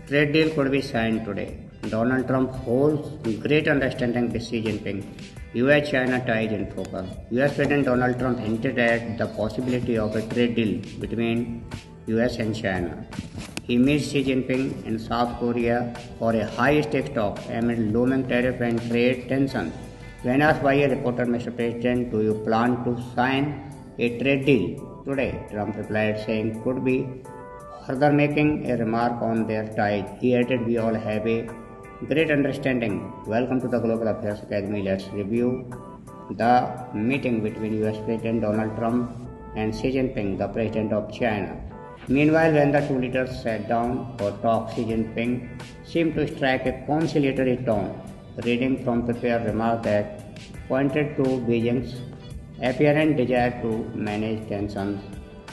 Trade deal could be signed today. Donald Trump holds great understanding with Xi Jinping. US-China ties in focus. US President Donald Trump hinted at the possibility of a trade deal between US and China. He meets Xi Jinping in South Korea for a high-stakes talk amid looming tariff and trade tensions. When asked by a reporter, Mr. President, do you plan to sign a trade deal today? Trump replied, saying could be. Further making a remark on their ties, he added, we all have a great understanding. Welcome to the Global Affairs Academy. Let's review the meeting between US President Donald Trump and Xi Jinping, the President of China. Meanwhile, when the two leaders sat down for talk, Xi Jinping seemed to strike a conciliatory tone, reading from prepared remarks that pointed to Beijing's apparent desire to manage tensions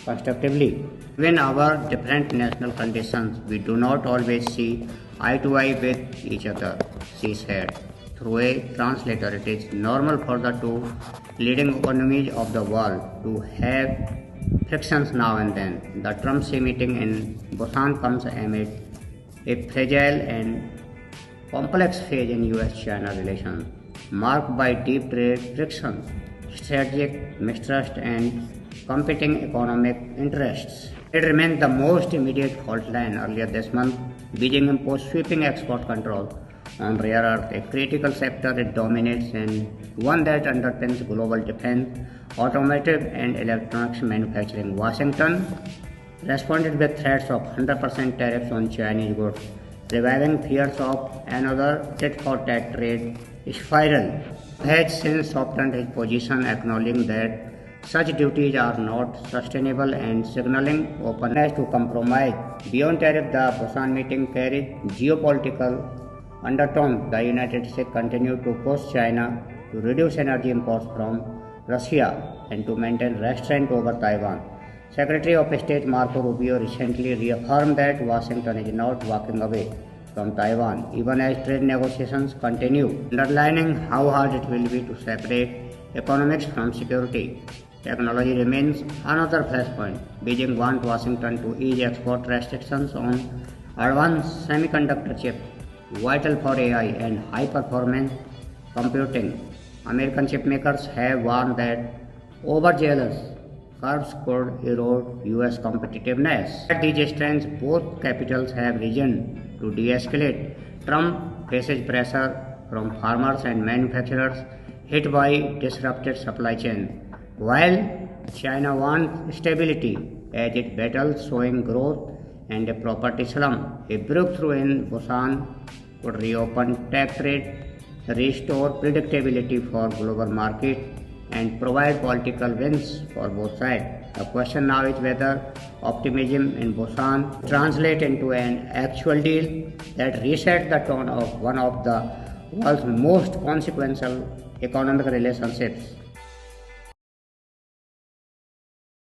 constructively. Given our different national conditions, we do not always see eye to eye with each other, she said. Through a translator, it is normal for the two leading economies of the world to have frictions now and then. The Trump-Xi meeting in Busan comes amid a fragile and complex phase in US-China relations, marked by deep trade frictions, strategic mistrust, and competing economic interests. It remains the most immediate fault line. Earlier this month, Beijing imposed sweeping export control on rare earth, a critical sector it dominates and one that underpins global defense, automotive and electronics manufacturing. Washington responded with threats of 100% tariffs on Chinese goods, reviving fears of another tit-for-tat trade spiral. Has since softened his position, acknowledging that such duties are not sustainable and signaling openness to compromise. Beyond tariff, the Busan meeting carried geopolitical undertones. The United States continued to push China to reduce energy imports from Russia and to maintain restraint over Taiwan. Secretary of State Marco Rubio recently reaffirmed that Washington is not walking away from Taiwan, even as trade negotiations continue, underlining how hard it will be to separate economics from security. Technology remains another flashpoint. Beijing wants Washington to ease export restrictions on advanced semiconductor chips, vital for AI and high-performance computing. American chipmakers have warned that overzealous curbs could erode US competitiveness. At these strains, both capitals have reason to de-escalate. Trump faces pressure from farmers and manufacturers hit by disrupted supply chains, while China wants stability as it battles slowing growth and a property slump. A breakthrough in Busan could reopen tech trade, restore predictability for global market, and provide political wins for both sides. The question now is whether optimism in Busan translates into an actual deal that resets the tone of one of the world's most consequential economic relationships.